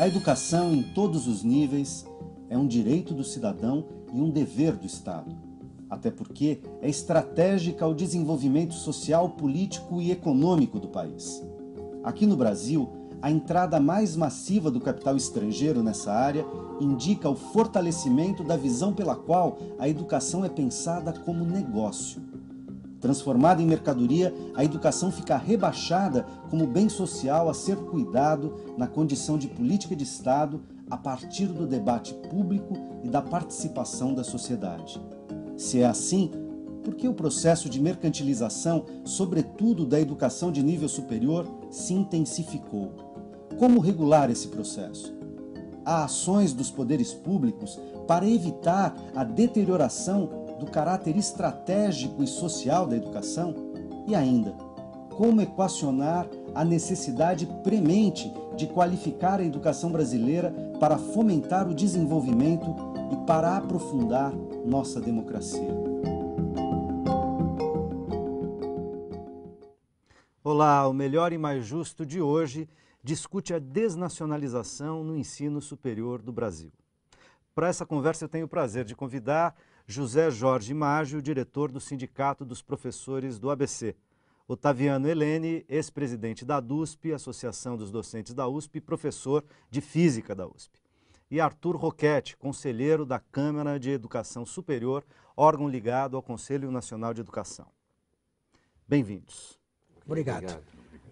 A educação em todos os níveis é um direito do cidadão e um dever do Estado. Até porque é estratégica ao desenvolvimento social, político e econômico do país. Aqui no Brasil, a entrada mais massiva do capital estrangeiro nessa área indica o fortalecimento da visão pela qual a educação é pensada como negócio. Transformada em mercadoria, a educação fica rebaixada como bem social a ser cuidado na condição de política de Estado a partir do debate público e da participação da sociedade. Se é assim, por que o processo de mercantilização, sobretudo da educação de nível superior, se intensificou? Como regular esse processo? Há ações dos poderes públicos para evitar a deterioração do caráter estratégico e social da educação? E ainda, como equacionar a necessidade premente de qualificar a educação brasileira para fomentar o desenvolvimento e para aprofundar nossa democracia? Olá, o Melhor e Mais Justo de hoje discute a desnacionalização no ensino superior do Brasil. Para essa conversa eu tenho o prazer de convidar José Jorge Maggio, diretor do Sindicato dos Professores do ABC, Otaviano Helene, ex-presidente da DUSP, Associação dos Docentes da USP, e professor de Física da USP, e Arthur Roquette, conselheiro da Câmara de Educação Superior, órgão ligado ao Conselho Nacional de Educação. Bem-vindos. Obrigado.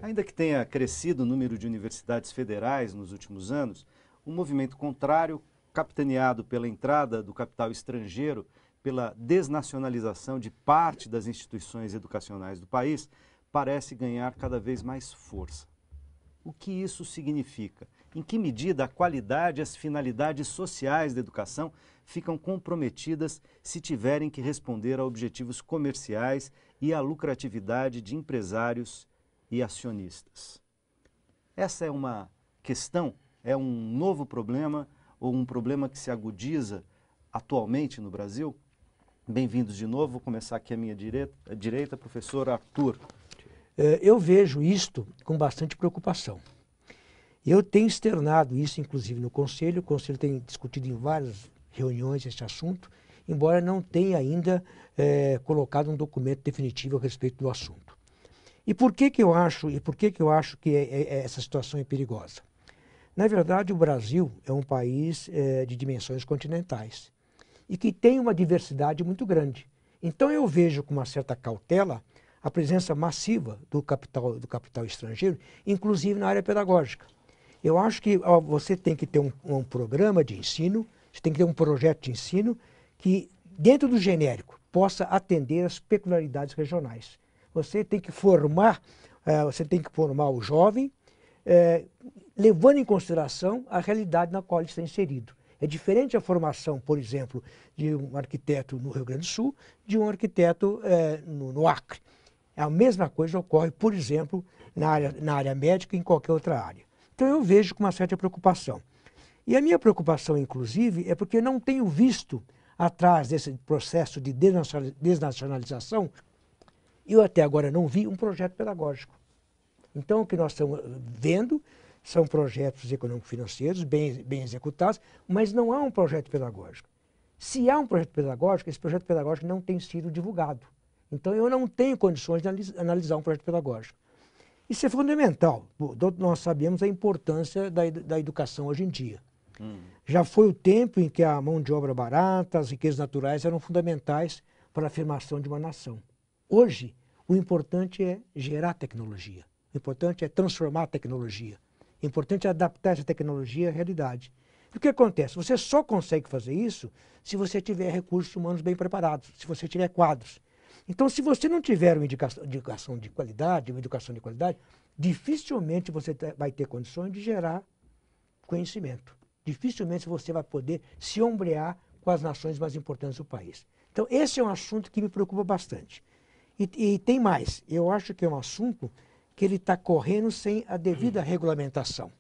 Ainda que tenha crescido o número de universidades federais nos últimos anos, o movimento contrário, capitaneado pela entrada do capital estrangeiro, pela desnacionalização de parte das instituições educacionais do país, parece ganhar cada vez mais força. O que isso significa? Em que medida a qualidade e as finalidades sociais da educação ficam comprometidas se tiverem que responder a objetivos comerciais e à lucratividade de empresários e acionistas? Essa é uma questão, é um novo problema ou um problema que se agudiza atualmente no Brasil? Bem-vindos de novo. Vou começar aqui à minha direita, professor Arthur. Eu vejo isto com bastante preocupação. Eu tenho externado isso, inclusive, no Conselho. O Conselho tem discutido em várias reuniões esse assunto, embora não tenha ainda colocado um documento definitivo a respeito do assunto. E por que eu acho que essa situação é perigosa? Na verdade, o Brasil é um país de dimensões continentais e que tem uma diversidade muito grande. Então eu vejo com uma certa cautela a presença massiva do capital estrangeiro, inclusive na área pedagógica. Eu acho que você tem que ter um programa de ensino, você tem que ter um projeto de ensino que, dentro do genérico, possa atender às peculiaridades regionais. Você tem que formar o jovem, levando em consideração a realidade na qual ele está inserido. É diferente a formação, por exemplo, de um arquiteto no Rio Grande do Sul, de um arquiteto no Acre. A mesma coisa ocorre, por exemplo, na área médica e em qualquer outra área. Então eu vejo com uma certa preocupação. E a minha preocupação, inclusive, é porque não tenho visto, atrás desse processo de desnacionalização, eu até agora não vi um projeto pedagógico. Então o que nós estamos vendo são projetos econômico-financeiros bem executados, mas não há um projeto pedagógico. Se há um projeto pedagógico, esse projeto pedagógico não tem sido divulgado. Então eu não tenho condições de analisar um projeto pedagógico. Isso é fundamental. Nós sabemos a importância da educação hoje em dia. Já foi o tempo em que a mão de obra barata, as riquezas naturais eram fundamentais para a afirmação de uma nação. Hoje, o importante é gerar tecnologia. O importante é transformar a tecnologia. O importante é adaptar essa tecnologia à realidade. E o que acontece? Você só consegue fazer isso se você tiver recursos humanos bem preparados, se você tiver quadros. Então, se você não tiver uma educação de qualidade, dificilmente você vai ter condições de gerar conhecimento. Dificilmente você vai poder se ombrear com as nações mais importantes do país. Então, esse é um assunto que me preocupa bastante. E tem mais. Eu acho que é um assunto que ele está correndo sem a devida regulamentação.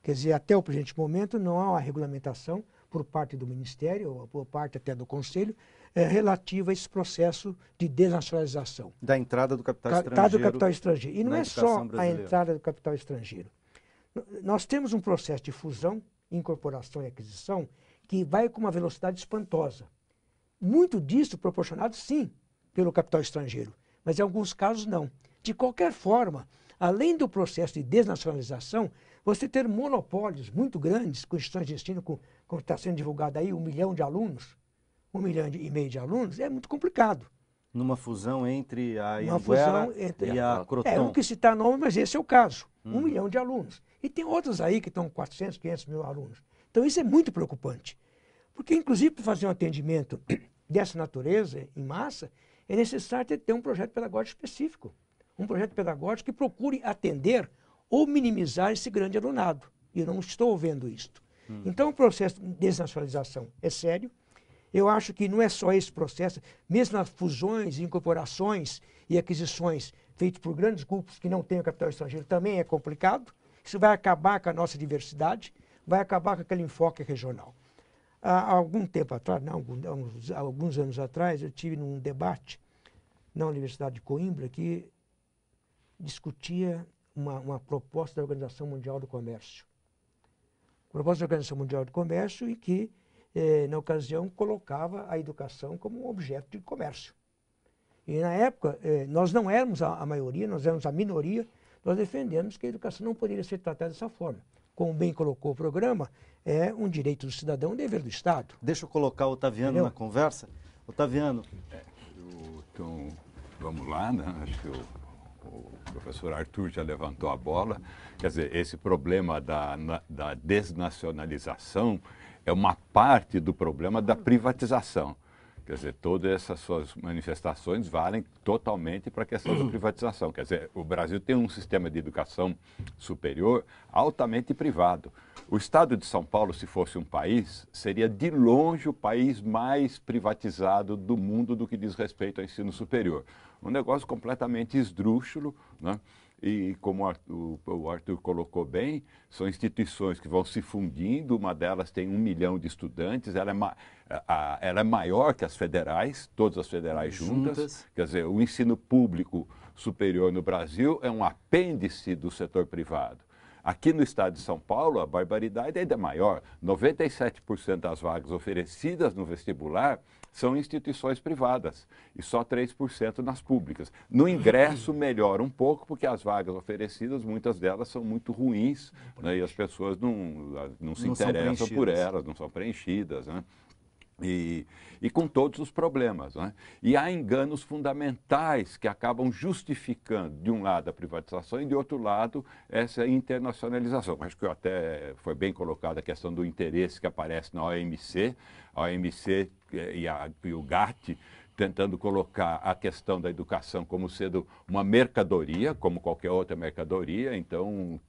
Quer dizer, até o presente momento não há uma regulamentação por parte do Ministério, ou por parte até do Conselho, relativa a esse processo de desnacionalização. Da entrada do capital estrangeiro. E não é só a entrada do capital estrangeiro. Nós temos um processo de fusão, incorporação e aquisição que vai com uma velocidade espantosa. Muito disso proporcionado, sim, pelo capital estrangeiro, mas em alguns casos não. De qualquer forma, além do processo de desnacionalização, você ter monopólios muito grandes, com instituições de ensino, como está sendo divulgado aí, 1 milhão de alunos, 1,5 milhão de alunos, é muito complicado. Numa fusão entre a Anhanguera e a Croton. É, não quis citar nome, mas esse é o caso. 1 milhão de alunos. E tem outros aí que estão com 400, 500 mil alunos. Então isso é muito preocupante. Porque, inclusive, para fazer um atendimento dessa natureza, em massa, é necessário ter um projeto pedagógico específico. Um projeto pedagógico que procure atender ou minimizar esse grande alunado. E eu não estou vendo isto. Então o processo de desnacionalização é sério. Eu acho que não é só esse processo, mesmo nas fusões, incorporações e aquisições feitas por grandes grupos que não têm o capital estrangeiro, também é complicado. Isso vai acabar com a nossa diversidade, vai acabar com aquele enfoque regional. Há algum tempo atrás, não, alguns anos atrás, eu tive num debate na Universidade de Coimbra que discutia uma proposta da Organização Mundial do Comércio. Proposta da Organização Mundial do Comércio e que, na ocasião, colocava a educação como um objeto de comércio. E, na época, nós não éramos a maioria, nós éramos a minoria, nós defendemos que a educação não poderia ser tratada dessa forma. Como bem colocou o programa, é um direito do cidadão, um dever do Estado. Deixa eu colocar o Otaviano na conversa. Otaviano. Então, vamos lá, né? Acho que o professor Arthur já levantou a bola. Quer dizer, esse problema da desnacionalização é uma parte do problema da privatização. Quer dizer, todas essas suas manifestações valem totalmente para a questão da privatização. Quer dizer, o Brasil tem um sistema de educação superior altamente privado. O estado de São Paulo, se fosse um país, seria de longe o país mais privatizado do mundo do que diz respeito ao ensino superior. Um negócio completamente esdrúxulo, né? E como o Arthur colocou bem, são instituições que vão se fundindo, uma delas tem 1 milhão de estudantes, ela é maior que as federais, todas as federais juntas. Quer dizer, o ensino público superior no Brasil é um apêndice do setor privado. Aqui no estado de São Paulo, a barbaridade ainda é maior. 97% das vagas oferecidas no vestibular são instituições privadas e só 3% nas públicas. No ingresso melhora um pouco, porque as vagas oferecidas, muitas delas são muito ruins, né, e as pessoas não se interessam por elas, não são preenchidas, né? E com todos os problemas, né? E há enganos fundamentais que acabam justificando, de um lado, a privatização e, de outro lado, essa internacionalização. Acho que até foi bem colocada a questão do interesse que aparece na OMC, a OMC e o GATT, tentando colocar a questão da educação como sendo uma mercadoria, como qualquer outra mercadoria, então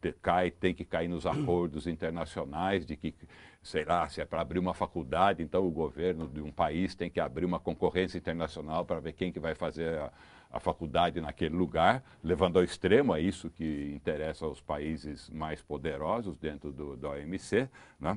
tem que cair nos acordos internacionais de que, sei lá, se é para abrir uma faculdade, então o governo de um país tem que abrir uma concorrência internacional para ver quem que vai fazer a faculdade naquele lugar, levando ao extremo, é isso que interessa aos países mais poderosos dentro da OMC, né?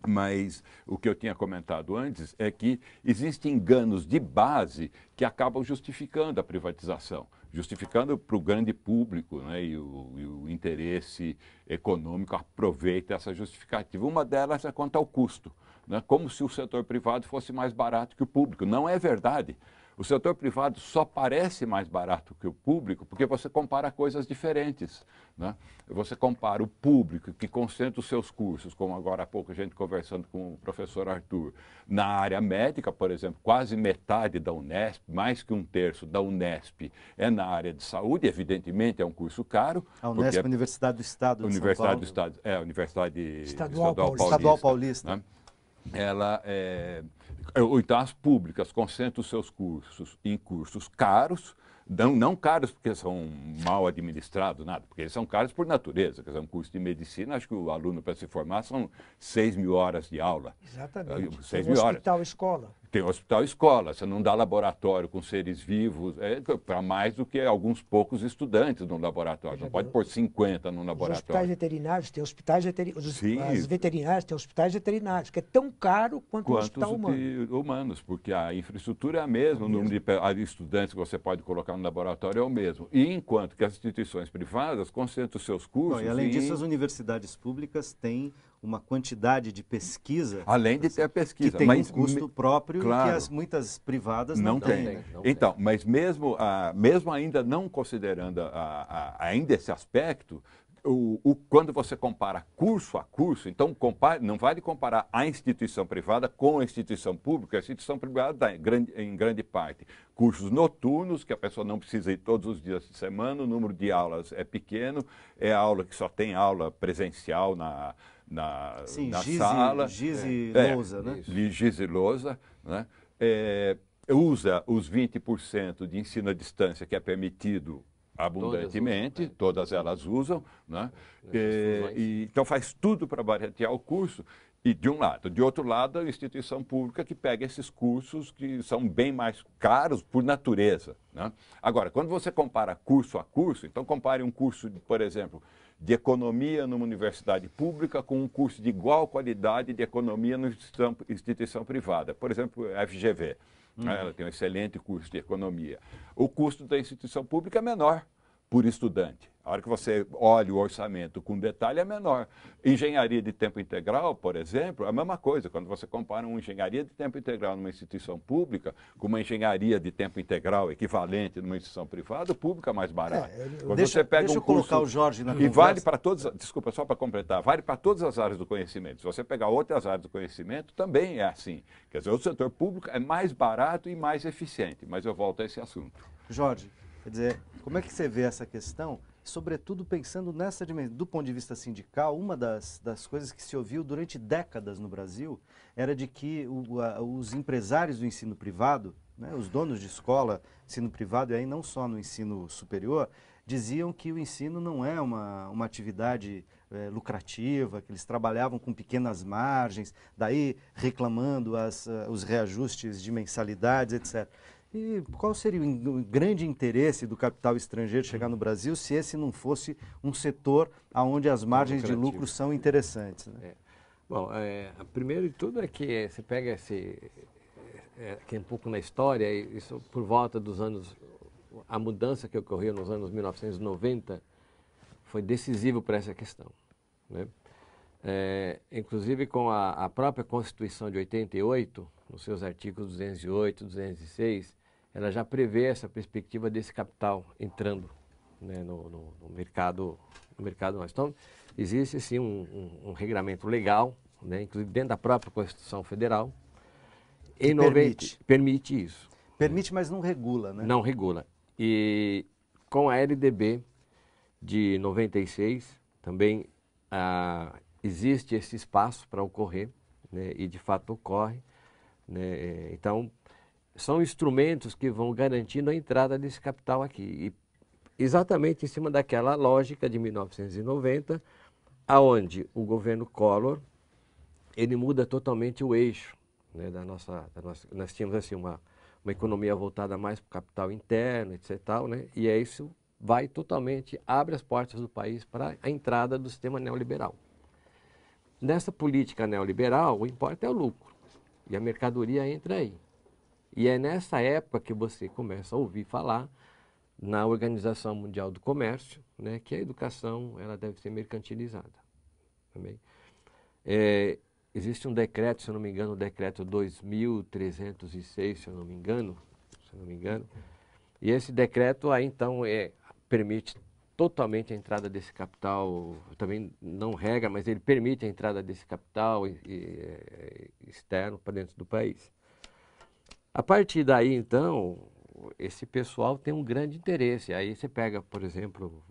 Mas o que eu tinha comentado antes é que existem enganos de base que acabam justificando a privatização, justificando para o grande público, né, e o interesse econômico aproveita essa justificativa. Uma delas é quanto ao custo, né, como se o setor privado fosse mais barato que o público. Não é verdade. O setor privado só parece mais barato que o público porque você compara coisas diferentes, né? Você compara o público que concentra os seus cursos, como agora há pouco a gente conversando com o professor Arthur, na área médica, por exemplo, quase metade da Unesp, mais que 1/3 da Unesp é na área de saúde, evidentemente é um curso caro. A Unesp é a Universidade do Estado de São Paulo. É a Universidade Estadual Paulista. Né? Então, as públicas concentram os seus cursos em cursos caros, não caros porque são mal administrados, nada, porque eles são caros por natureza. Quer dizer, um curso de medicina, acho que o aluno para se formar são 6.000 horas de aula. Exatamente. 6.000 horas. Hospital, escola. tem hospital escola, você não dá laboratório com seres vivos, para mais do que alguns poucos estudantes no laboratório. Não pode pôr 50 no Os laboratório. hospitais veterinários têm hospitais veterinários. Sim. As veterinárias têm hospitais veterinários, que é tão caro quanto um hospital humano. Humanos, porque a infraestrutura é a mesma, o número de estudantes que você pode colocar no laboratório é o mesmo. E enquanto que as instituições privadas concentram os seus cursos... Bom, e além disso, as universidades públicas têm uma quantidade de pesquisa... Além de ter a pesquisa. Que tem um custo próprio, claro, que muitas privadas não têm. têm. Então, mas mesmo ainda não considerando ainda esse aspecto, quando você compara curso a curso, então não vale comparar a instituição privada com a instituição pública. A instituição privada dá, em grande parte, cursos noturnos, que a pessoa não precisa ir todos os dias de semana, o número de aulas é pequeno, é aula que só tem aula presencial na sala. Giz e lousa, né? Giz e lousa, né? Usa os 20% de ensino à distância que é permitido abundantemente, todas elas usam, né? Então faz tudo para baratear o curso, e de um lado. De outro lado, a instituição pública que pega esses cursos que são bem mais caros por natureza, né? Agora, quando você compara curso a curso, então compare um curso, por exemplo, de economia numa universidade pública com um curso de igual qualidade de economia numa instituição privada. Por exemplo, a FGV. Ela tem um excelente curso de economia. O custo da instituição pública é menor por estudante. A hora que você olha o orçamento com detalhe, é menor. Engenharia de tempo integral, por exemplo, é a mesma coisa. Quando você compara uma engenharia de tempo integral numa instituição pública com uma engenharia de tempo integral equivalente numa instituição privada, o público é mais barato. Deixa eu colocar o Jorge na conversa. E vale para todos, desculpa, só para completar, vale para todas as áreas do conhecimento. Se você pegar outras áreas do conhecimento, também é assim. Quer dizer, o setor público é mais barato e mais eficiente, mas eu volto a esse assunto. Jorge, quer dizer, como é que você vê essa questão? Sobretudo pensando nessa dimensão, do ponto de vista sindical, uma das coisas que se ouviu durante décadas no Brasil era de que os empresários do ensino privado, né, os donos de escola, ensino privado, e aí não só no ensino superior, diziam que o ensino não é uma atividade lucrativa, que eles trabalhavam com pequenas margens, daí reclamando os reajustes de mensalidades, etc. E qual seria o grande interesse do capital estrangeiro chegar no Brasil se esse não fosse um setor onde as margens de lucro são interessantes? Né? Bom, primeiro de tudo é que você pega que é um pouco na história, isso por volta dos anos, a mudança que ocorreu nos anos 1990 foi decisivo para essa questão, né? Inclusive com a própria Constituição de 88, nos seus artigos 208, 206, ela já prevê essa perspectiva desse capital entrando, né, no mercado nosso. Então, existe sim um regramento legal, né, inclusive dentro da própria Constituição Federal, permite isso. Permite, mas não regula, né? Não regula. E com a LDB de 96, também existe esse espaço para ocorrer, né, e de fato ocorre, né? Então, são instrumentos que vão garantindo a entrada desse capital aqui. E exatamente em cima daquela lógica de 1990, aonde o governo Collor, ele muda totalmente o eixo, né, nós tínhamos assim uma economia voltada mais para o capital interno, etc. Tal, né, e isso vai totalmente, abre as portas do país para a entrada do sistema neoliberal. Nessa política neoliberal, o importa é o lucro, e a mercadoria entra aí. E é nessa época que você começa a ouvir falar na Organização Mundial do Comércio, né, que a educação ela deve ser mercantilizada. Também. Existe um decreto, se eu não me engano, o decreto 2306, se eu não me engano, e esse decreto aí então permite totalmente a entrada desse capital, também não regra, mas ele permite a entrada desse capital externo para dentro do país. A partir daí, então, esse pessoal tem um grande interesse. Aí você pega, por exemplo,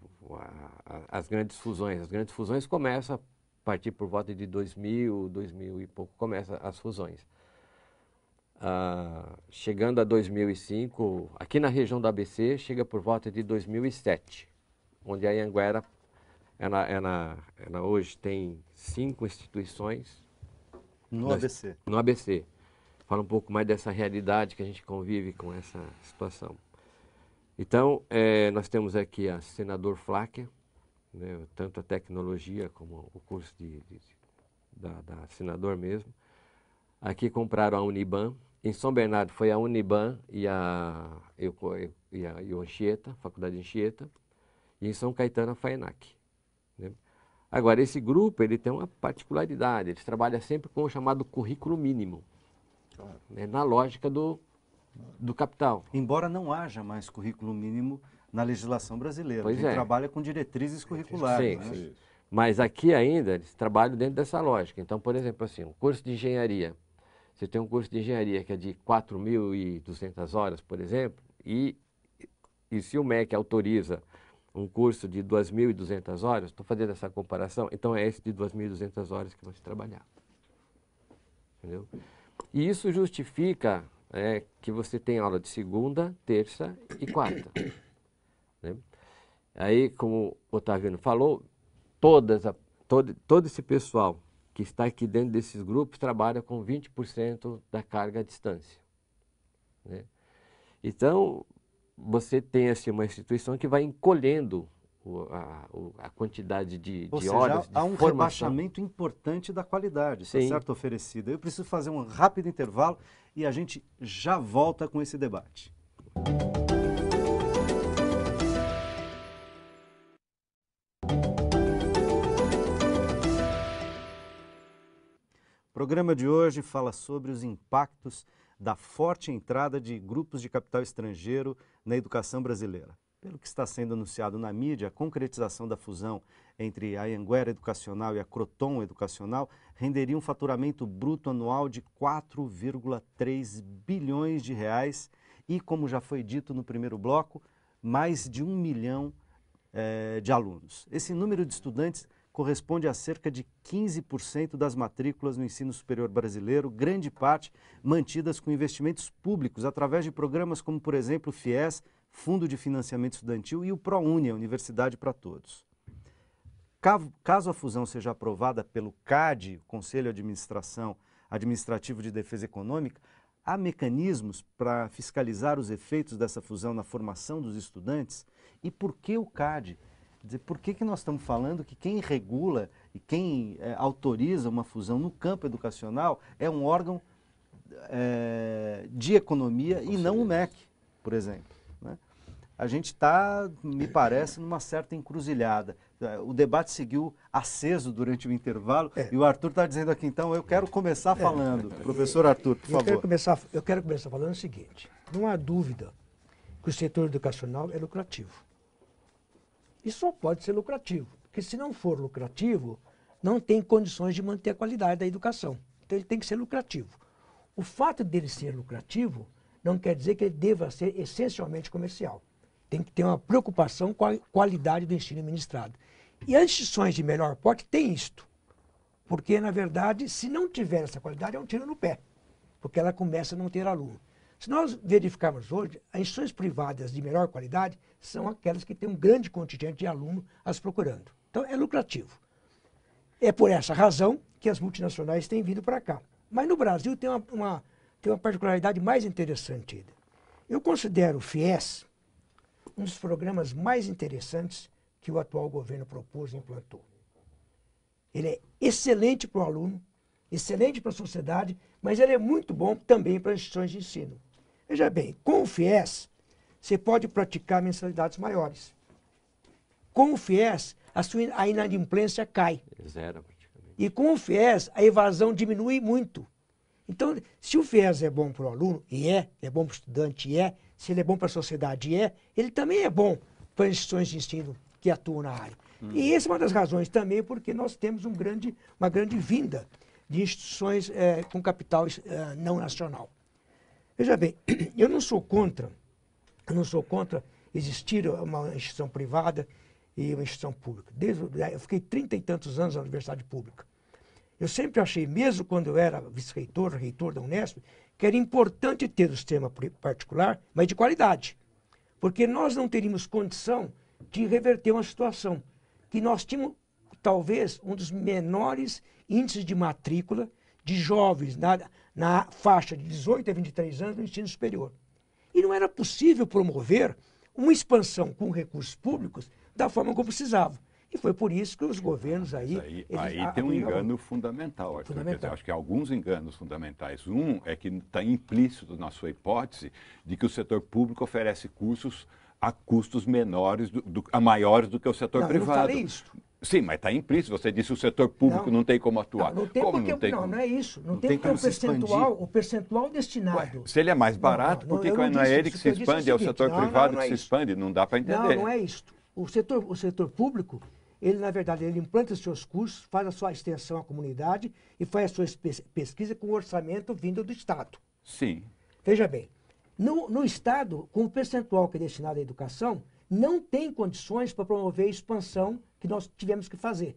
as grandes fusões. As grandes fusões começam a partir por volta de 2000 e pouco, começam as fusões. Chegando a 2005, aqui na região do ABC, chega por volta de 2007, onde a Anhanguera, ela hoje tem 5 instituições. No ABC. No ABC. falar um pouco mais dessa realidade que a gente convive com essa situação. Então, nós temos aqui a Senador Fláquia, né, tanto a tecnologia como o curso da Senador mesmo. Aqui compraram a Uniban. Em São Bernardo foi a Uniban e a Anchieta, Faculdade de Anchieta. E em São Caetano a FAENAC. Né? Agora, esse grupo ele tem uma particularidade, eles trabalham sempre com o chamado currículo mínimo, né, na lógica do capital. Embora não haja mais currículo mínimo na legislação brasileira, Pois a gente é. trabalha com diretrizes curriculares. Sim, Né? sim. Mas aqui ainda eles trabalham dentro dessa lógica. Então, por exemplo, assim, um curso de engenharia, você tem um curso de engenharia que é de 4.200 horas, por exemplo, e se o MEC autoriza um curso de 2.200 horas, estou fazendo essa comparação, então é esse de 2.200 horas que vão se trabalhar. Entendeu? E isso justifica que você tem aula de segunda, terça e quarta. Né? Aí, como o Otaviano falou, todo esse pessoal que está aqui dentro desses grupos trabalha com 20% da carga à distância. Né? Então, você tem assim, uma instituição que vai encolhendo a quantidade de horas de há um formação. rebaixamento importante da qualidade, Sim. certo, oferecida. Eu preciso fazer um rápido intervalo e a gente já volta com esse debate. O programa de hoje fala sobre os impactos da forte entrada de grupos de capital estrangeiro na educação brasileira. Pelo que está sendo anunciado na mídia, a concretização da fusão entre a Anhanguera Educacional e a Croton Educacional renderia um faturamento bruto anual de 4,3 bilhões de reais e, como já foi dito no primeiro bloco, mais de 1 milhão de alunos. Esse número de estudantes corresponde a cerca de 15% das matrículas no ensino superior brasileiro, grande parte mantidas com investimentos públicos através de programas como, por exemplo, o FIES, Fundo de Financiamento Estudantil, e o ProUni, a Universidade para Todos. Caso a fusão seja aprovada pelo CAD, Conselho Administrativo de Defesa Econômica, há mecanismos para fiscalizar os efeitos dessa fusão na formação dos estudantes? E por que o CAD? Por que nós estamos falando que quem regula e quem autoriza uma fusão no campo educacional é um órgão de economia e não o MEC, por exemplo? Né? A gente está, me parece, numa certa encruzilhada. O debate seguiu aceso durante o intervalo e o Arthur está dizendo aqui, então, eu quero começar falando. Professor Arthur, por favor. Eu quero começar falando o seguinte, não há dúvida que o setor educacional é lucrativo. E só pode ser lucrativo, porque se não for lucrativo, não tem condições de manter a qualidade da educação. Então ele tem que ser lucrativo. O fato dele ser lucrativo não quer dizer que ele deva ser essencialmente comercial. Tem que ter uma preocupação com a qualidade do ensino ministrado. E as instituições de melhor porte têm isto. Porque, na verdade, se não tiver essa qualidade, é um tiro no pé. Porque ela começa a não ter aluno. Se nós verificarmos hoje, as instituições privadas de melhor qualidade são aquelas que têm um grande contingente de alunos as procurando. Então, é lucrativo. É por essa razão que as multinacionais têm vindo para cá. Mas no Brasil tem uma particularidade mais interessante ainda. Eu considero o FIES um dos programas mais interessantes que o atual governo propôs e implantou. Ele é excelente para o aluno, excelente para a sociedade, mas ele é muito bom também para as instituições de ensino. Veja bem, com o FIES, você pode praticar mensalidades maiores. Com o FIES, a inadimplência cai. Zero, praticamente. E com o FIES, a evasão diminui muito. Então, se o FIES é bom para o aluno, e é bom para o estudante, se ele é bom para a sociedade, ele também é bom para as instituições de ensino que atuam na área. E essa é uma das razões também porque nós temos uma grande vinda de instituições com capital não nacional. Veja bem, eu não sou contra existir uma instituição privada e uma instituição pública. Eu fiquei 30 e tantos anos na universidade pública. Eu sempre achei, mesmo quando eu era vice-reitor, reitor da Unesp, que era importante ter o sistema particular, mas de qualidade. Porque nós não teríamos condição de reverter uma situação que nós tínhamos, talvez, um dos menores índices de matrícula de jovens na faixa de 18 a 23 anos do ensino superior. E não era possível promover uma expansão com recursos públicos da forma como precisava. E foi por isso que os governos aí... Aí tem um engano fundamental, Arthur. Fundamental. Quer dizer, acho que há alguns enganos fundamentais. Um é que está implícito na sua hipótese de que o setor público oferece cursos a custos menores, a maiores do que o setor privado. Eu não falei isso. Sim, mas está implícito. Você disse que o setor público não tem como atuar. Não tem como porque, não tem como? não é isso. Não tem porque o percentual destinado... Ué, se ele é mais barato, por que não é ele que se expande? É o setor privado que se expande? Não dá para entender. Não é isso. O setor público, ele, na verdade, ele implanta os seus cursos, faz a sua extensão à comunidade e faz a sua pesquisa com orçamento vindo do Estado. Sim. Veja bem, no Estado, com o percentual que é destinado à educação, não tem condições para promover a expansão que nós tivemos que fazer.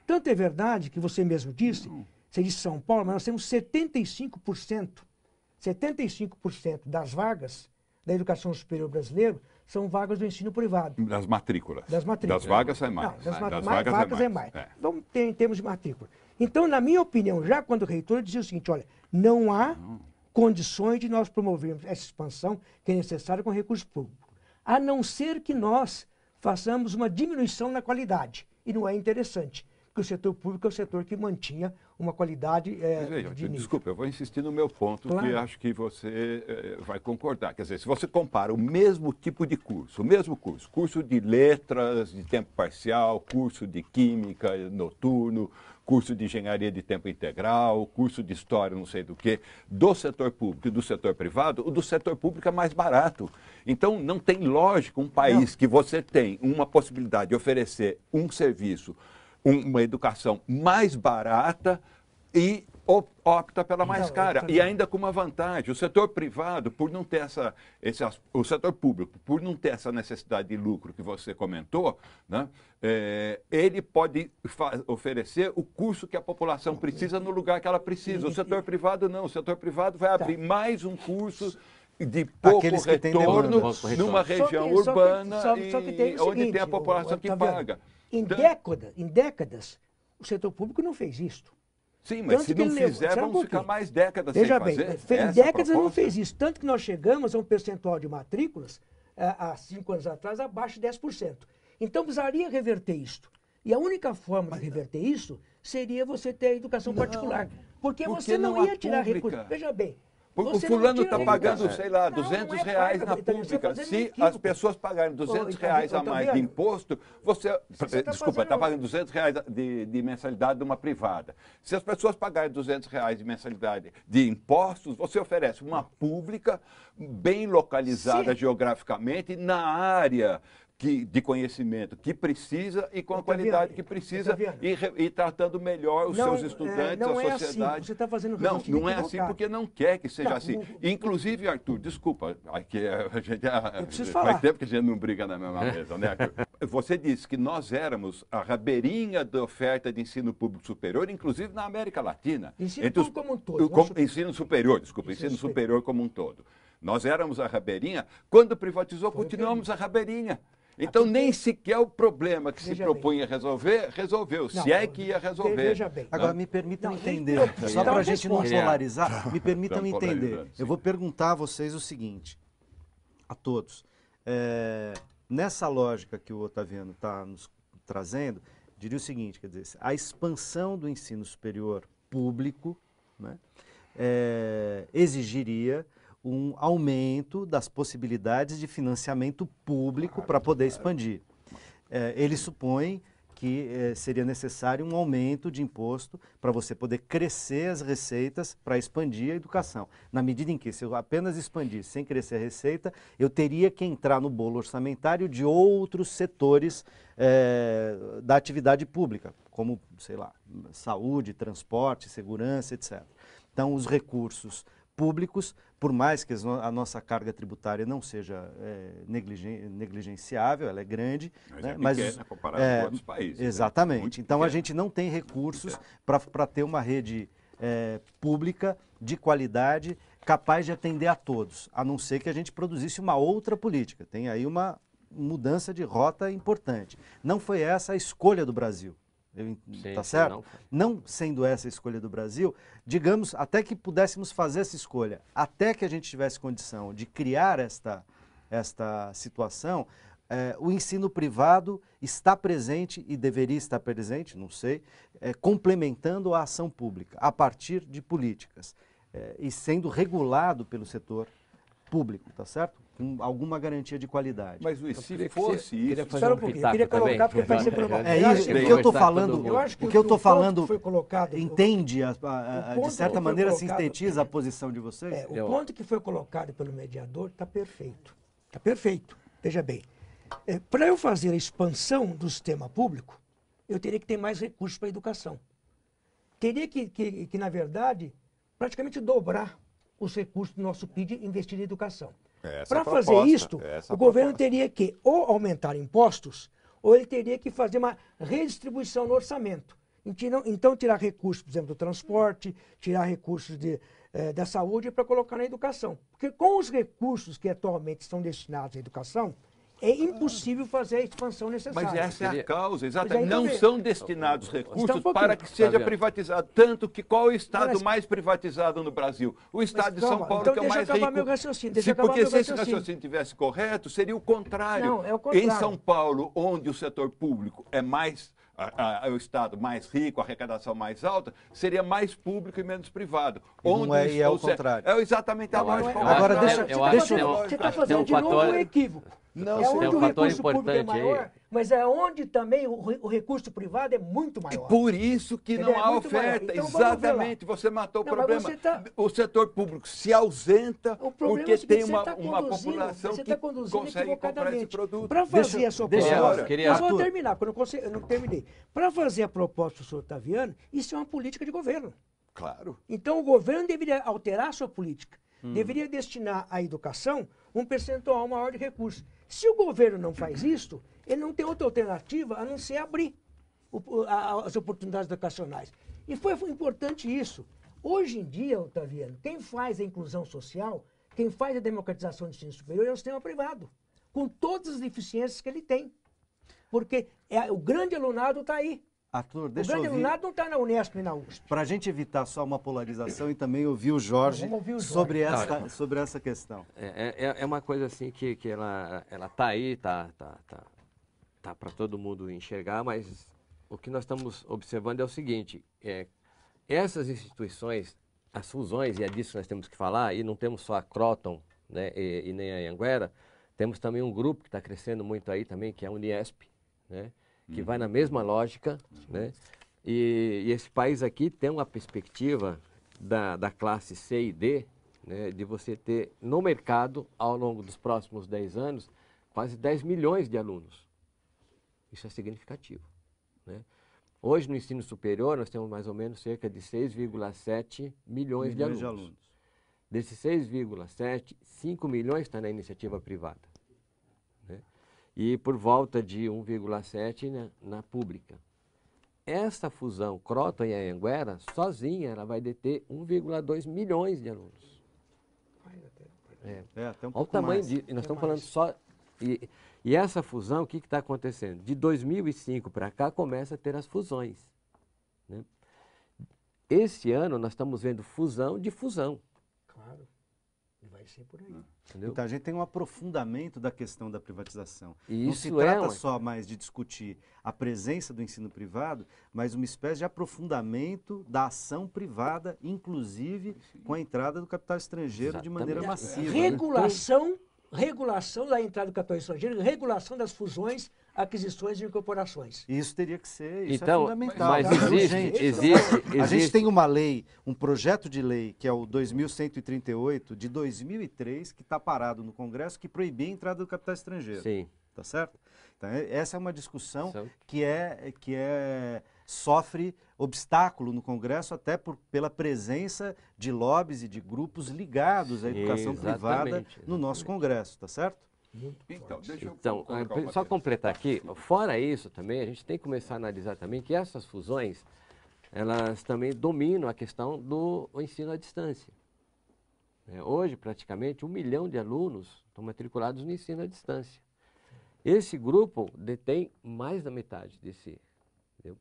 Tanto é verdade que você mesmo disse, você disse São Paulo, mas nós temos 75% das vagas da educação superior brasileira são vagas do ensino privado. Das matrículas. Das matrículas. Das vagas é mais. Não, das vagas é mais. Vamos ter em termos de matrícula. Então, na minha opinião, já quando o reitor dizia o seguinte, olha, não há condições de nós promovermos essa expansão que é necessária com recursos públicos, a não ser que nós façamos uma diminuição na qualidade. E não é interessante, porque o setor público é o setor que mantinha uma qualidade Desculpa, eu vou insistir no meu ponto, Claro. que acho que você vai concordar. Quer dizer, se você compara o mesmo tipo de curso, curso de letras de tempo parcial, curso de química noturno, curso de engenharia de tempo integral, curso de história, não sei do que, do setor público e do setor privado, o do setor público é mais barato. Então, não tem lógica um país que você tem uma possibilidade de oferecer um serviço, uma educação mais barata e opta pela mais cara. E ainda com uma vantagem, o setor privado, por não ter o setor público, por não ter essa necessidade de lucro que você comentou, né, ele pode oferecer o curso que a população precisa no lugar que ela precisa. O setor privado não, o setor privado vai abrir mais um curso de pouco retorno numa região urbana onde tem a população que paga. Em décadas, o setor público não fez isto. Sim, mas se não fizer, vamos ficar mais décadas sem fazer. Em décadas não fez isso. Tanto que nós chegamos a um percentual de matrículas, há 5 anos atrás, abaixo de 10%. Então, precisaria reverter isto. E a única forma de reverter isso seria você ter a educação particular. Porque você não ia tirar recursos. Veja bem. O fulano está pagando, sei lá, R$200 na pública. Se as pessoas pagarem R$200 a mais de imposto, desculpa, está pagando R$200 de mensalidade de uma privada. Se as pessoas pagarem R$200 de mensalidade de impostos, você oferece uma pública bem localizada geograficamente na área de conhecimento que precisa e com a qualidade que precisa e tratando melhor os seus estudantes, a sociedade. Assim. Você está fazendo não é assim porque não quer que seja assim. Inclusive, Arthur, desculpa, aqui faz tempo que a gente não briga na mesma mesa, né, Arthur? Você disse que nós éramos a rabeirinha da oferta de ensino público superior, inclusive na América Latina. Ensino público como um todo. Ensino superior, desculpa, ensino superior como um todo. Nós éramos a rabeirinha, quando privatizou, continuamos a rabeirinha. Então, nem sequer o problema que se propunha resolver, resolveu, se é que ia resolver. Veja bem. Agora, me permitam entender, só para a gente não polarizar, me permitam entender. Eu vou perguntar a vocês o seguinte, a todos. Nessa lógica que o Otaviano está nos trazendo, diria o seguinte, quer dizer, a expansão do ensino superior público, né, exigiria um aumento das possibilidades de financiamento público para poder expandir. Ele supõe que seria necessário um aumento de imposto para você poder crescer as receitas para expandir a educação. Na medida em que, se eu apenas expandisse sem crescer a receita, eu teria que entrar no bolo orçamentário de outros setores da atividade pública, como, sei lá, saúde, transporte, segurança, etc. Então, os recursos públicos, por mais que a nossa carga tributária não seja negligenciável, ela é grande. Mas é pequena comparado com outros países. Exatamente. Né? Então, a gente não tem recursos para ter uma rede pública de qualidade capaz de atender a todos, a não ser que a gente produzisse uma outra política. Tem aí uma mudança de rota importante. Não foi essa a escolha do Brasil. Tá certo? Não sendo essa a escolha do Brasil, digamos, até que pudéssemos fazer essa escolha, até que a gente tivesse condição de criar esta situação, o ensino privado está presente e deveria estar presente, não sei, complementando a ação pública, a partir de políticas, e sendo regulado pelo setor público, tá certo? Com alguma garantia de qualidade. Mas se fosse isso... Espera um pouquinho, eu queria colocar porque vai ser provado. Isso, o que eu estou falando, o que eu estou falando foi colocado, entende, de certa maneira sintetiza a posição de vocês? O ponto que foi colocado pelo mediador está perfeito. Está perfeito. Veja bem, para eu fazer a expansão do sistema público, eu teria que ter mais recursos para a educação. Teria que, na verdade, praticamente dobrar os recursos do nosso PIB e investir em educação. Para fazer isto, o governo teria que ou aumentar impostos, ou ele teria que fazer uma redistribuição no orçamento. Então, tirar recursos, por exemplo, do transporte, tirar recursos da saúde para colocar na educação. Porque com os recursos que atualmente estão destinados à educação, é impossível fazer a expansão necessária. Mas essa é a causa, exatamente. Não são destinados recursos para que seja privatizado. Tanto que qual é o estado mais privatizado no Brasil? O estado de São Paulo, que é o mais rico. Porque se esse raciocínio estivesse correto, seria o contrário. Não, é o contrário. Em São Paulo, onde o setor público é mais... o estado mais rico, a arrecadação mais alta, seria mais público e menos privado. Onde é o contrário. É exatamente a lógica. Agora, deixa você está fazendo de novo um equívoco. Não, é onde o recurso público é maior, mas é onde também o recurso privado é muito maior. E por isso que não há oferta. Então, exatamente, você matou o problema. O setor público se ausenta porque tem uma população que consegue comprar esse produto. Para fazer a sua proposta, eu vou terminar, eu não terminei. Para fazer a proposta do senhor Otaviano, isso é uma política de governo. Claro. Então o governo deveria alterar a sua política. Deveria destinar à educação um percentual maior de recursos. Se o governo não faz isso, ele não tem outra alternativa a não ser abrir as oportunidades educacionais. E foi importante isso. Hoje em dia, Otaviano, quem faz a inclusão social, quem faz a democratização do ensino superior é o sistema privado, com todas as deficiências que ele tem. Porque o grande alunado está aí. Arthur, o grande alunado não está na Unesp e na USP. Para a gente evitar só uma polarização e também ouvir o Jorge, sobre essa questão. É uma coisa assim que ela está aí, tá para todo mundo enxergar, mas o que nós estamos observando é o seguinte, essas instituições, as fusões, e é disso que nós temos que falar, e não temos só a Croton, né, e nem a Anhanguera, temos também um grupo que está crescendo muito aí também, que é a Uniesp, né? Que vai na mesma lógica, né? E esse país aqui tem uma perspectiva da classe C e D, né? De você ter no mercado, ao longo dos próximos 10 anos, quase 10 milhões de alunos. Isso é significativo, né? Hoje, no ensino superior, nós temos mais ou menos cerca de 6,7 milhões de alunos. Desses 6,7, 5 milhões estão na iniciativa privada. E por volta de 1,7 na pública. Essa fusão Croton e Anhanguera, sozinha, ela vai deter 1,2 milhões de alunos. Até um pouco olha o tamanho mais. disso. Nós estamos falando só... E essa fusão, o que está acontecendo? De 2005 para cá, começa a ter as fusões, né? Esse ano, nós estamos vendo fusão de fusão. Claro. Vai ser por aí. Entendeu? Então a gente tem um aprofundamento da questão da privatização. Isso não se trata só mais de discutir a presença do ensino privado, mas uma espécie de aprofundamento da ação privada, inclusive com a entrada do capital estrangeiro de maneira massiva. Regulação da entrada do capital estrangeiro, regulação das fusões, aquisições e incorporações. Isso teria que ser, isso então, é fundamental. Mas existe. A gente tem uma lei, um projeto de lei, que é o 2138, de 2003, que está parado no Congresso, que proibia a entrada do capital estrangeiro. Sim. Tá certo? Então, essa é uma discussão que sofre obstáculo no Congresso, até pela presença de lobbies e de grupos ligados à educação privada no nosso Congresso, tá certo? Então, deixa eu só completar aqui, fora isso também, a gente tem que começar a analisar também que essas fusões, elas também dominam a questão do ensino à distância. Hoje, praticamente, 1 milhão de alunos estão matriculados no ensino à distância. Esse grupo detém mais da metade desse. Entendeu?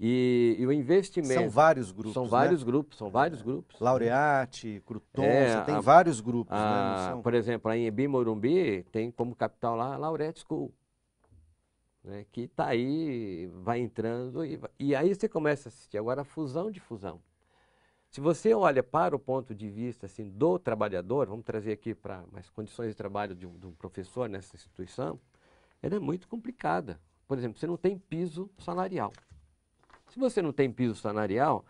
E o investimento... São vários grupos, São né? vários grupos, são vários grupos. Laureate, Cruton, você tem vários grupos, né? Não são... Por exemplo, a Anhembi Morumbi tem como capital lá a Laureate School, né, que está aí, vai entrando, e aí você começa a assistir agora a fusão de fusão. Se você olha para o ponto de vista assim, do trabalhador, vamos trazer aqui para as condições de trabalho de um professor nessa instituição, ela é muito complicada. Por exemplo, você não tem piso salarial. Se você não tem piso salarial,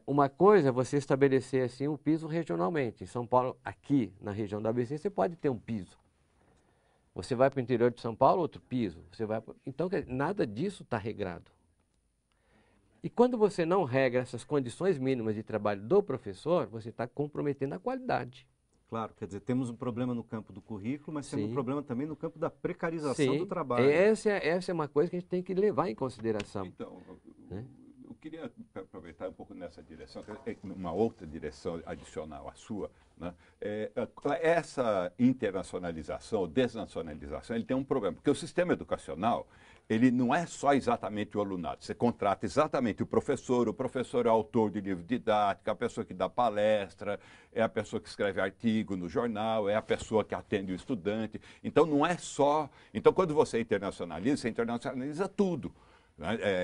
uma coisa é você estabelecer assim, um piso regionalmente. Em São Paulo, aqui na região da ABC, você pode ter um piso. Você vai para o interior de São Paulo, outro piso. Então, nada disso está regrado. E quando você não regra essas condições mínimas de trabalho do professor, você está comprometendo a qualidade. Claro, quer dizer, temos um problema no campo do currículo, mas temos Sim. um problema também no campo da precarização do trabalho. Essa é uma coisa que a gente tem que levar em consideração. Então, eu queria aproveitar um pouco nessa direção, uma outra direção adicional à sua, né? Essa internacionalização ou desnacionalização, ele tem um problema, porque o sistema educacional, ele não é só exatamente o alunado, você contrata exatamente o professor é o autor de livro didático, é a pessoa que dá palestra, é a pessoa que escreve artigo no jornal, é a pessoa que atende o estudante, então não é só... Então, quando você internacionaliza tudo.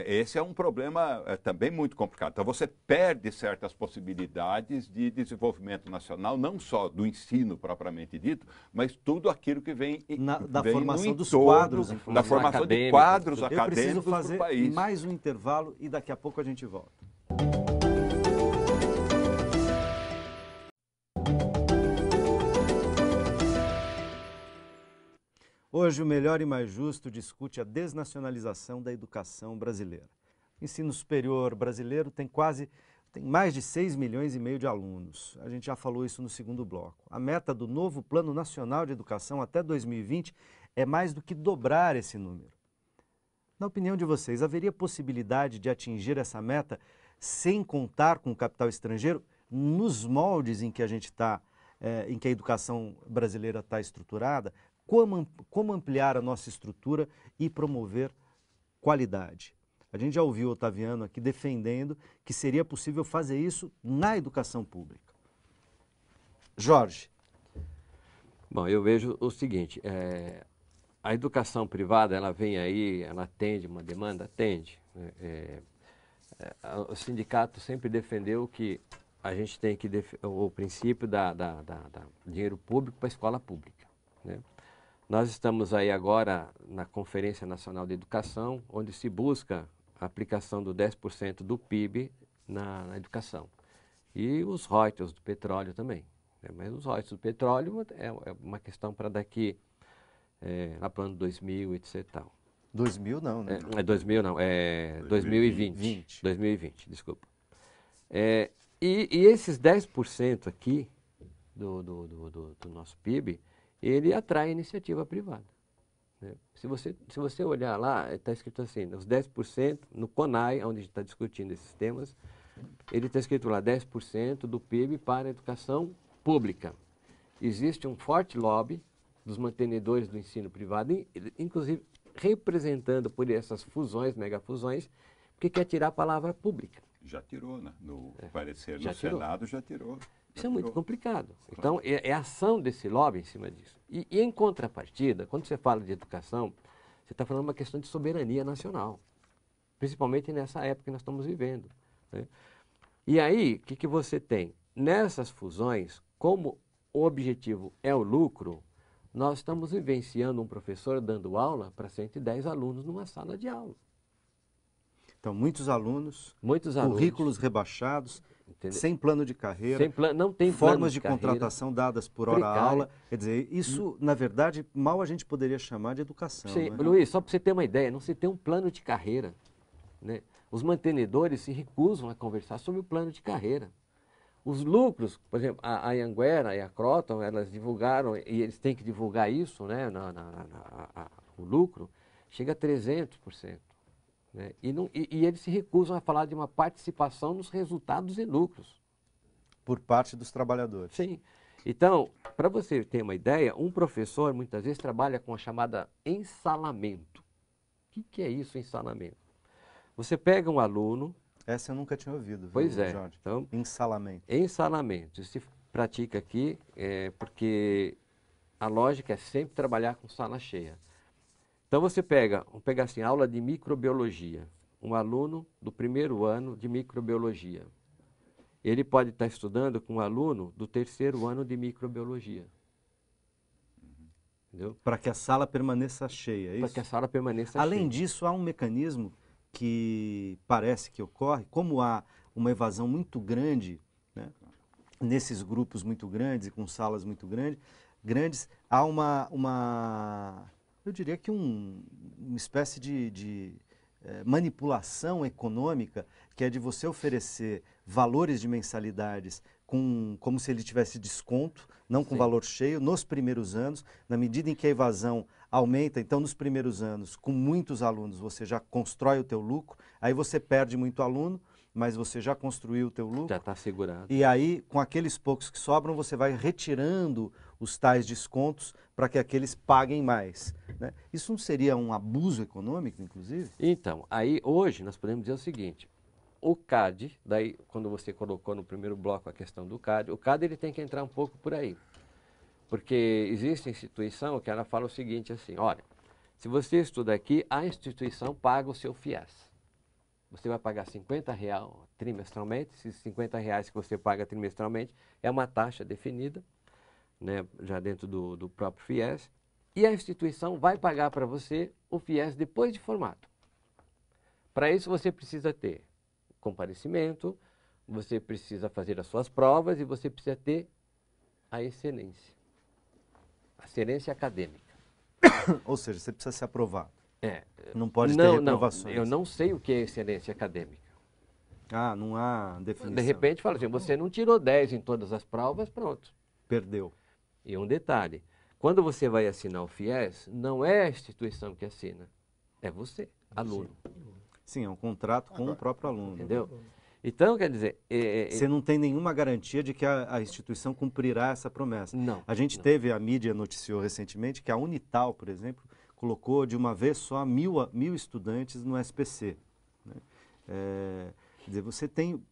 Esse é um problema também muito complicado. Então, você perde certas possibilidades de desenvolvimento nacional, não só do ensino propriamente dito, mas tudo aquilo que vem da vem formação dos entorno, quadros, da formação de quadros acadêmicos do país. Eu preciso fazer país. mais um intervalo e daqui a pouco a gente volta. Hoje, o Melhor e Mais Justo discute a desnacionalização da educação brasileira. O ensino superior brasileiro tem mais de 6,5 milhões de alunos. A gente já falou isso no segundo bloco. A meta do novo Plano Nacional de Educação até 2020 é mais do que dobrar esse número. Na opinião de vocês, haveria possibilidade de atingir essa meta sem contar com o capital estrangeiro nos moldes em que a gente está, em que a educação brasileira está estruturada? Como ampliar a nossa estrutura e promover qualidade? A gente já ouviu o Otaviano aqui defendendo que seria possível fazer isso na educação pública. Jorge. Bom, eu vejo o seguinte, a educação privada, ela vem aí, ela atende uma demanda? Atende. O sindicato sempre defendeu que a gente tem que o princípio da dinheiro público para a escola pública, né? Nós estamos aí agora na Conferência Nacional de Educação, onde se busca a aplicação do 10% do PIB na educação. E os royalties do petróleo também. Mas os royalties do petróleo é uma questão para daqui, lá para o ano 2000, etc. 2000 não, né? 2000 não, 2020. 2020, desculpa. E esses 10% aqui do nosso PIB, ele atrai a iniciativa privada, né? Se você olhar lá, está escrito assim, os 10%, no CONAI, onde a gente está discutindo esses temas, ele está escrito lá, 10% do PIB para a educação pública. Existe um forte lobby dos mantenedores do ensino privado, inclusive representando por essas fusões, megafusões, que quer tirar a palavra pública. Já tirou, né? No parecer no Senado já tirou. Isso é muito complicado. Então, é a ação desse lobby em cima disso. E em contrapartida, quando você fala de educação, você está falando uma questão de soberania nacional, principalmente nessa época que nós estamos vivendo, né? E aí, o que você tem? Nessas fusões, como o objetivo é o lucro, nós estamos vivenciando um professor dando aula para 110 alunos numa sala de aula. Então, muitos alunos, currículos rebaixados, entendeu? Sem plano de carreira, não tem formas de contratação dadas por hora-aula. Quer dizer, isso, na verdade, mal a gente poderia chamar de educação. Sim, né? Luiz, só para você ter uma ideia, não se tem um plano de carreira, né? Os mantenedores se recusam a conversar sobre o plano de carreira. Os lucros, por exemplo, a Anhanguera e a Croton, elas divulgaram, e eles têm que divulgar isso, né? O lucro chega a 300%. Né? E eles se recusam a falar de uma participação nos resultados e lucros. Por parte dos trabalhadores. Sim. Então, para você ter uma ideia, um professor muitas vezes trabalha com a chamada ensalamento. O que é isso, ensalamento? Você pega um aluno... Essa eu nunca tinha ouvido, viu, Pois é. Jorge? Então, Ensalamento. ensalamento. Isso se pratica aqui porque a lógica é sempre trabalhar com sala cheia. Então você pega, vamos pegar assim, aula de microbiologia. Um aluno do primeiro ano de microbiologia. Ele pode estar estudando com um aluno do terceiro ano de microbiologia. Entendeu? Para que a sala permaneça cheia, é Para isso? que a sala permaneça Além cheia. disso, há um mecanismo que parece que ocorre, como há uma evasão muito grande, né, nesses grupos muito grandes e com salas muito grandes, há eu diria que uma espécie de manipulação econômica, que é de você oferecer valores de mensalidades como se ele tivesse desconto, não com Sim. valor cheio, nos primeiros anos, na medida em que a evasão aumenta, então nos primeiros anos, com muitos alunos, você já constrói o teu lucro, aí você perde muito aluno, mas você já construiu o teu lucro. Já está segurado. E aí, com aqueles poucos que sobram, você vai retirando os tais descontos para que aqueles paguem mais, né? Isso não seria um abuso econômico, inclusive? Então, aí hoje nós podemos dizer o seguinte, o CAD, daí quando você colocou no primeiro bloco a questão do CAD, o CAD ele tem que entrar um pouco por aí. Porque existe instituição que ela fala o seguinte assim, olha, se você estuda aqui, a instituição paga o seu FIES. Você vai pagar R$50 trimestralmente, esses R$50 que você paga trimestralmente é uma taxa definida, né, já dentro do próprio FIES, e a instituição vai pagar para você o FIES depois de formado. Para isso você precisa ter comparecimento, você precisa fazer as suas provas e você precisa ter a excelência acadêmica. Ou seja, você precisa ser aprovado. É. Não pode ter reprovações. Eu não sei o que é excelência acadêmica. Ah, não há definição. De repente fala assim, você não tirou 10 em todas as provas, pronto. Perdeu. E um detalhe, quando você vai assinar o FIES, não é a instituição que assina, é você, aluno. Sim, é um contrato com o próprio aluno. Entendeu? Então, quer dizer... Você não tem nenhuma garantia de que a instituição cumprirá essa promessa. Não. A gente teve, a mídia noticiou recentemente que a Unital, por exemplo, colocou de uma vez só 1.000 estudantes no SPC. Né? Quer dizer, você tem,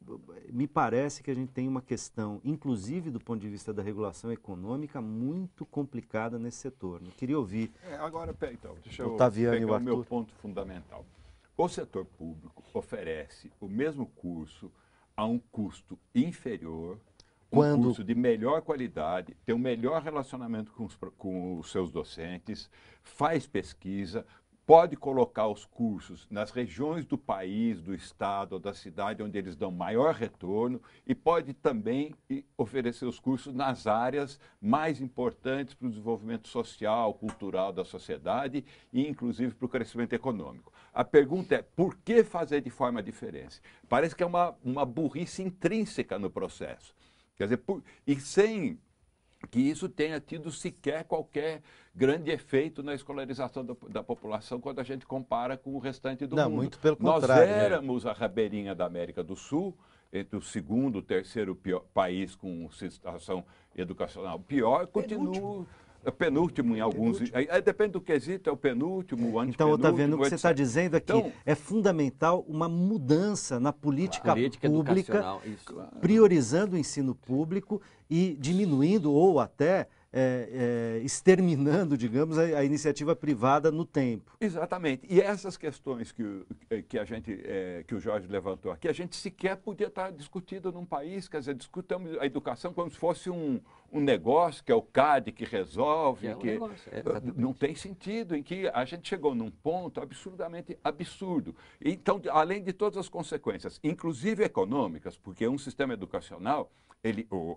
me parece que a gente tem uma questão, inclusive do ponto de vista da regulação econômica, muito complicada nesse setor. Não queria ouvir. Agora, então, deixa eu Otaviano e o pegar o Arthur. meu ponto fundamental. O setor público oferece o mesmo curso a um custo inferior, um curso de melhor qualidade, tem um melhor relacionamento com os seus docentes, faz pesquisa, pode colocar os cursos nas regiões do país, do estado ou da cidade onde eles dão maior retorno e pode também oferecer os cursos nas áreas mais importantes para o desenvolvimento social, cultural da sociedade e inclusive para o crescimento econômico. A pergunta é, por que fazer de forma diferente? Parece que é uma burrice intrínseca no processo. Quer dizer, e sem que isso tenha tido sequer qualquer grande efeito na escolarização da população quando a gente compara com o restante do mundo. Muito pelo contrário. Nós éramos a rabeirinha da América do Sul, entre o segundo e o terceiro país com situação educacional pior, continua... Penúltimo em alguns. Aí depende do quesito, é o penúltimo, o antepenúltimo. Então, Otaviano, o que você está dizendo é que então, é fundamental uma mudança na política pública, priorizando o ensino público e diminuindo ou até exterminando, digamos, a iniciativa privada no tempo. Exatamente. E essas questões que o Jorge levantou aqui, a gente sequer podia estar discutindo num país, quer dizer, discutamos a educação como se fosse um negócio, que é o CAD que resolve, não tem sentido, em que a gente chegou num ponto absurdamente absurdo. Então, além de todas as consequências, inclusive econômicas, porque um sistema educacional,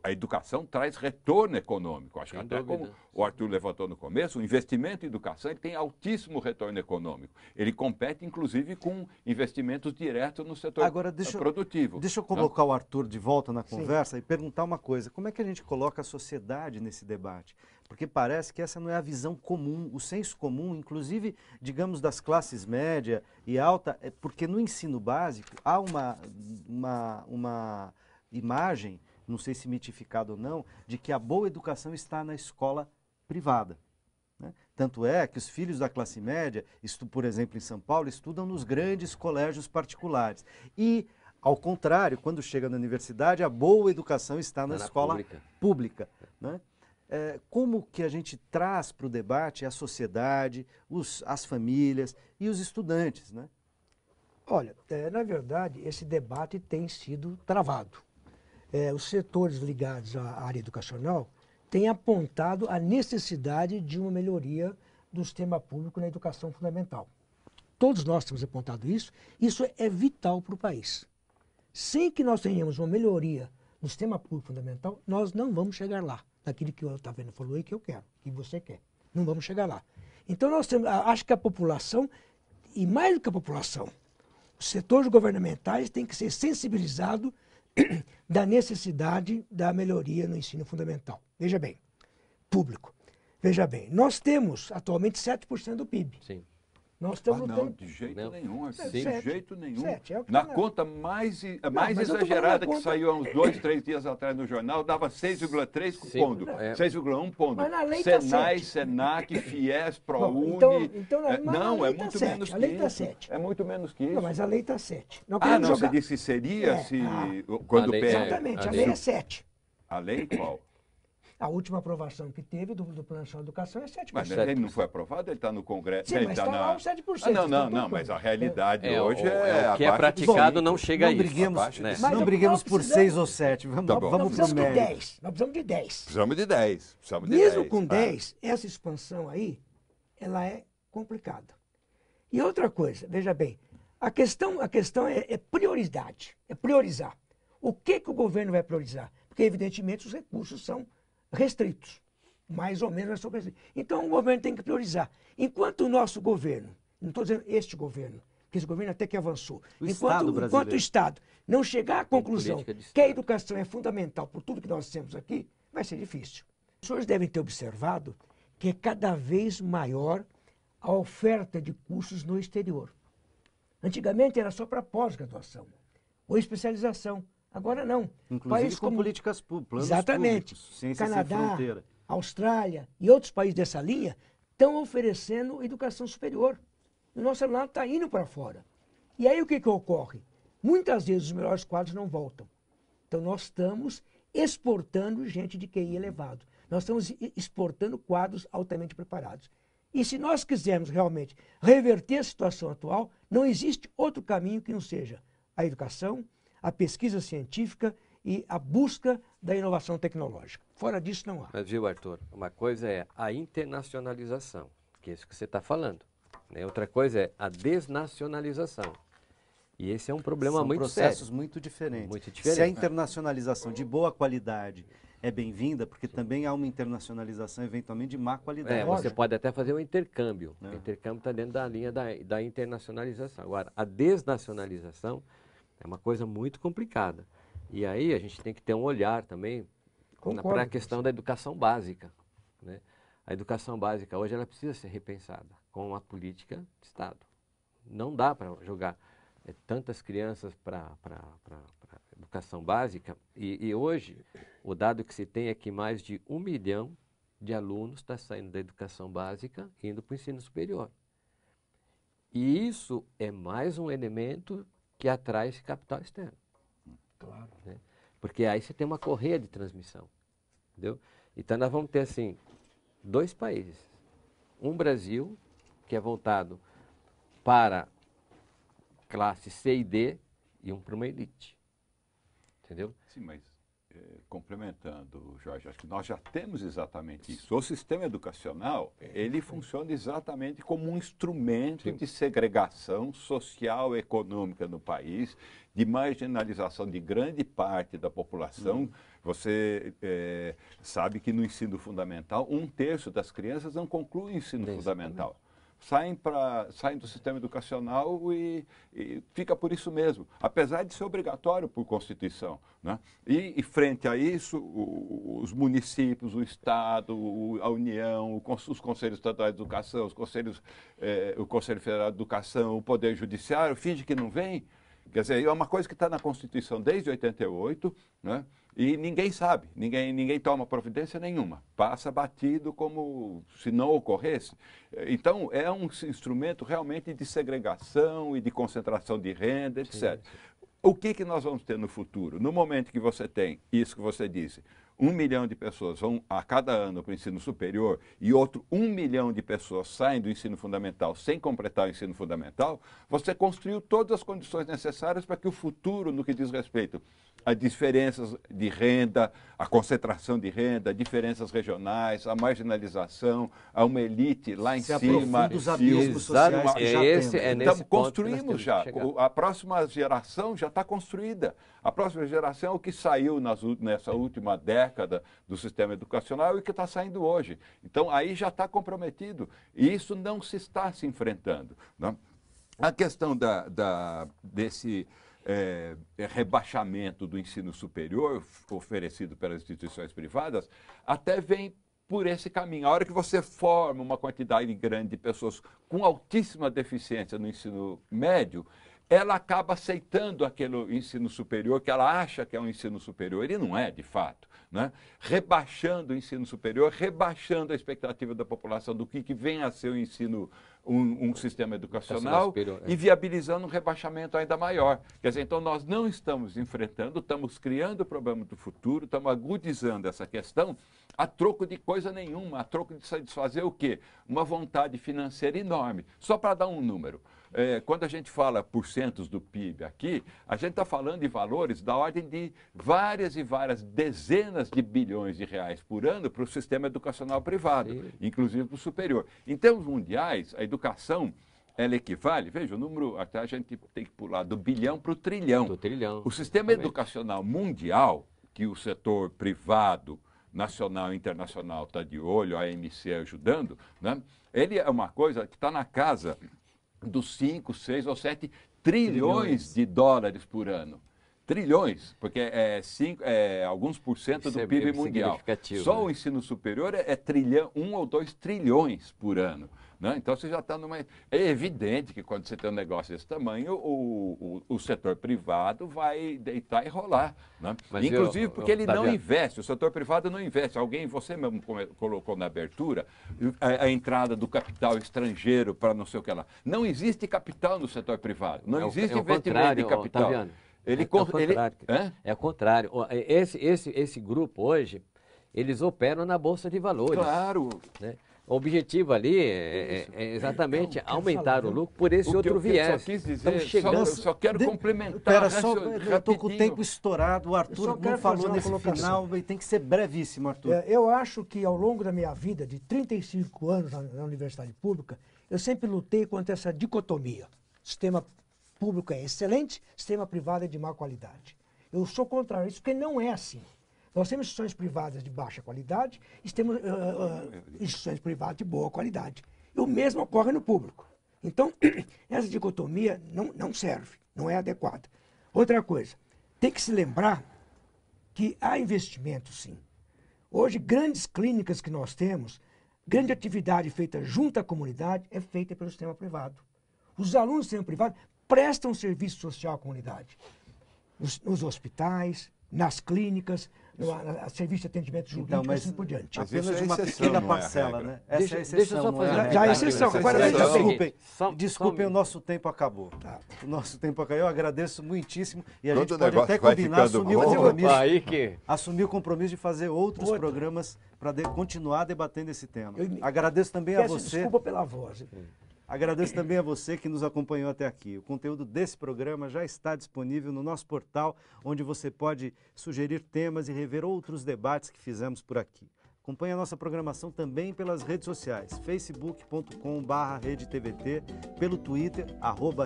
a educação traz retorno econômico. Acho que até como o Arthur levantou no começo, o investimento em educação ele tem altíssimo retorno econômico. Ele compete, inclusive, com investimentos diretos no setor produtivo. Deixa eu colocar o Arthur de volta na conversa e perguntar uma coisa. Como é que a gente coloca a sociedade nesse debate? Porque parece que essa não é a visão comum, o senso comum, inclusive, digamos, das classes média e alta, porque no ensino básico há uma imagem, não sei se mitificada ou não, de que a boa educação está na escola privada. né? Tanto é que os filhos da classe média, por exemplo, em São Paulo, estudam nos grandes colégios particulares. E, ao contrário, quando chega na universidade, a boa educação está na escola pública, né? Como que a gente traz para o debate a sociedade, as famílias e os estudantes, né? Olha, na verdade, esse debate tem sido travado. Os setores ligados à área educacional têm apontado a necessidade de uma melhoria do sistema público na educação fundamental. Todos nós temos apontado isso. Isso é vital para o país. Sem que nós tenhamos uma melhoria no sistema público fundamental, nós não vamos chegar lá. Naquilo que o Otávio falou e que eu quero, que você quer. Não vamos chegar lá. Então, acho que a população, e mais do que a população, os setores governamentais têm que ser sensibilizados da necessidade da melhoria no ensino fundamental. Veja bem, público. Veja bem, nós temos atualmente 7% do PIB. Sim. Nós estamos não, de jeito nenhum. De jeito nenhum. 7, na conta mais exagerada que saiu há uns 2, 3 dias atrás no jornal, dava 6,3 ponto. 6,1 ponto. Mas na lei Senai, tá Senac, FIES, ProUni. Não, é muito menos que a lei isso. Está 7. É muito menos que isso. Não, mas a lei está 7. Você disse que seria quando a lei, exatamente, a lei é 7. A lei qual? A última aprovação que teve do Plano Nacional de Educação é 7%. Mas ele não foi aprovado, ele está no Congresso. Sim, mas está lá os 7%. Não, mas a realidade hoje o que é praticado não chega a isso. Não briguemos por 6 ou 7, vamos para o mérito. Nós precisamos de 10. Precisamos de 10. Mesmo com 10, essa expansão aí, ela é complicada. E outra coisa, veja bem, a questão é prioridade, é priorizar. O que o governo vai priorizar? Porque, evidentemente, os recursos são restritos, mais ou menos são restritos. Então, o governo tem que priorizar. Enquanto o nosso governo, não estou dizendo este governo, porque esse governo até que avançou, enquanto o Estado não chegar à conclusão que a educação é fundamental por tudo que nós temos aqui, vai ser difícil. Os senhores devem ter observado que é cada vez maior a oferta de cursos no exterior. Antigamente era só para pós-graduação ou especialização. Agora não. Inclusive com políticas públicas. Exatamente. Ciência Canadá, sem fronteira. Austrália e outros países dessa linha estão oferecendo educação superior. O nosso aluno está indo para fora. E aí o que ocorre? Muitas vezes os melhores quadros não voltam. Então nós estamos exportando gente de QI elevado. Nós estamos exportando quadros altamente preparados. E se nós quisermos realmente reverter a situação atual, não existe outro caminho que não seja a educação, a pesquisa científica e a busca da inovação tecnológica. Fora disso, não há. Mas viu, Arthur, uma coisa é a internacionalização, que é isso que você está falando. Né? Outra coisa é a desnacionalização. E esse é um problema muito sério. São processos muito diferentes. Se a internacionalização de boa qualidade é bem-vinda, porque também há uma internacionalização eventualmente de má qualidade. Você pode até fazer um intercâmbio. O intercâmbio está dentro da linha da internacionalização. Agora, a desnacionalização é uma coisa muito complicada. E aí a gente tem que ter um olhar também para a questão da educação básica. Né? A educação básica hoje ela precisa ser repensada com a política de Estado. Não dá para jogar tantas crianças para educação básica. E hoje o dado que se tem é que mais de 1 milhão de alunos está saindo da educação básica e indo para o ensino superior. E isso é mais um elemento que atrai esse capital externo. Claro. Né? Porque aí você tem uma correia de transmissão. Entendeu? Então nós vamos ter assim 2 países. Um Brasil, que é voltado para classe C e D, e um para uma elite. Entendeu? Sim, mas complementando, Jorge, acho que nós já temos exatamente isso. O sistema educacional, ele funciona exatamente como um instrumento de segregação social e econômica no país, de marginalização de grande parte da população. Você sabe que no ensino fundamental, 1/3 das crianças não conclui o ensino fundamental. Saem do sistema educacional e fica por isso mesmo, apesar de ser obrigatório por Constituição. Né? E frente a isso, os municípios, o Estado, a União, os Conselhos Estaduais de Educação, o Conselho Federal de Educação, o Poder Judiciário, finge que não vem. Quer dizer, é uma coisa que está na Constituição desde 88, né? E ninguém sabe, ninguém toma providência nenhuma. Passa batido como se não ocorresse. Então, é um instrumento realmente de segregação e de concentração de renda, etc. Sim. O que nós vamos ter no futuro? No momento que você tem isso que você disse, 1 milhão de pessoas vão a cada ano para o ensino superior e outro 1 milhão de pessoas saem do ensino fundamental sem completar o ensino fundamental, você construiu todas as condições necessárias para que o futuro, no que diz respeito a diferenças de renda, a concentração de renda, diferenças regionais, a marginalização, a uma elite lá em cima. Os abismos sociais que já temos. Então, construímos já. A próxima geração já está construída. A próxima geração é o que saiu nessa última década do sistema educacional e o que está saindo hoje. Então, aí já está comprometido. E isso não se está se enfrentando. Não? A questão desse rebaixamento do ensino superior oferecido pelas instituições privadas até vem por esse caminho. A hora que você forma uma quantidade grande de pessoas com altíssima deficiência no ensino médio, ela acaba aceitando aquele ensino superior que ela acha que é um ensino superior, e não é, de fato, né? Rebaixando o ensino superior, rebaixando a expectativa da população do que vem a ser o ensino, um sistema educacional superior, e viabilizando um rebaixamento ainda maior. Quer dizer, então nós não estamos enfrentando, estamos criando o problema do futuro, estamos agudizando essa questão a troco de coisa nenhuma, a troco de satisfazer o quê? Uma vontade financeira enorme. Só para dar um número. Quando a gente fala porcentos do PIB aqui, a gente está falando de valores da ordem de várias e várias dezenas de bilhões de reais por ano para o sistema educacional privado, sim, inclusive para o superior. Em termos mundiais, a educação, ela equivale, veja, o número, até a gente tem que pular do bilhão para o trilhão. O sistema educacional mundial, que o setor privado, nacional e internacional está de olho, a AMC ajudando, né? Ele é uma coisa que está na casa dos 5, 6 ou 7 trilhões de dólares por ano. Trilhões, porque alguns por cento do PIB mundial. Só o ensino superior é trilhão, 1 ou 2 trilhões por ano. Né? Então você já está numa... É evidente que quando você tem um negócio desse tamanho, o setor privado vai deitar e rolar. Né? Inclusive porque ele não investe, o setor privado não investe. Você mesmo colocou na abertura a entrada do capital estrangeiro para não sei o que lá. Não existe capital no setor privado, não existe investimento de capital. É o contrário. Esse grupo hoje, eles operam na Bolsa de Valores. Claro. Né? O objetivo ali é exatamente aumentar o lucro por esse outro viés. Eu só quis dizer, só quero complementar. Eu estou com o tempo estourado, o Arthur não falou nesse final, e tem que ser brevíssimo, Arthur. Eu acho que ao longo da minha vida, de 35 anos na Universidade Pública, eu sempre lutei contra essa dicotomia. Sistema público é excelente, sistema privado é de má qualidade. Eu sou contrário a isso, porque não é assim. Nós temos instituições privadas de baixa qualidade e temos instituições privadas de boa qualidade. E o mesmo ocorre no público. Então, essa dicotomia não serve, não é adequada. Outra coisa, tem que se lembrar que há investimento, sim. Hoje, grandes clínicas que nós temos, grande atividade feita junto à comunidade é feita pelo sistema privado. Os alunos do sistema privado prestam serviço social à comunidade. Nos hospitais, nas clínicas, no serviço de atendimento jurídico e assim por diante. Apenas uma pequena parcela, né? Essa é a exceção. Deixa eu só fazer já é exceção. Agora, desculpem, o nosso tempo acabou. Tá. O nosso tempo acabou. Eu agradeço muitíssimo. E a gente Todo pode até combinar, assumir o compromisso de fazer outros programas para continuar debatendo esse tema. Agradeço também a você. Desculpa pela voz. Agradeço também a você que nos acompanhou até aqui. O conteúdo desse programa já está disponível no nosso portal, onde você pode sugerir temas e rever outros debates que fizemos por aqui. Acompanhe a nossa programação também pelas redes sociais, facebook.com/RedeTVT, pelo Twitter,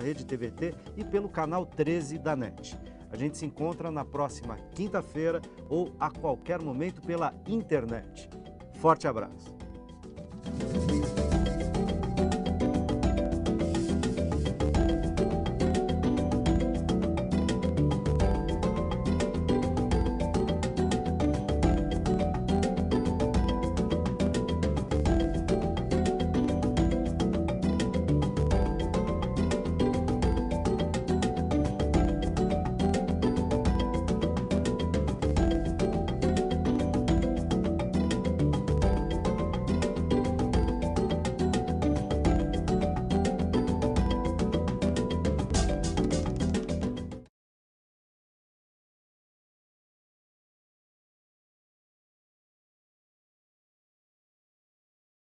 @RedeTVT e pelo canal 13 da NET. A gente se encontra na próxima quinta-feira ou a qualquer momento pela internet. Forte abraço.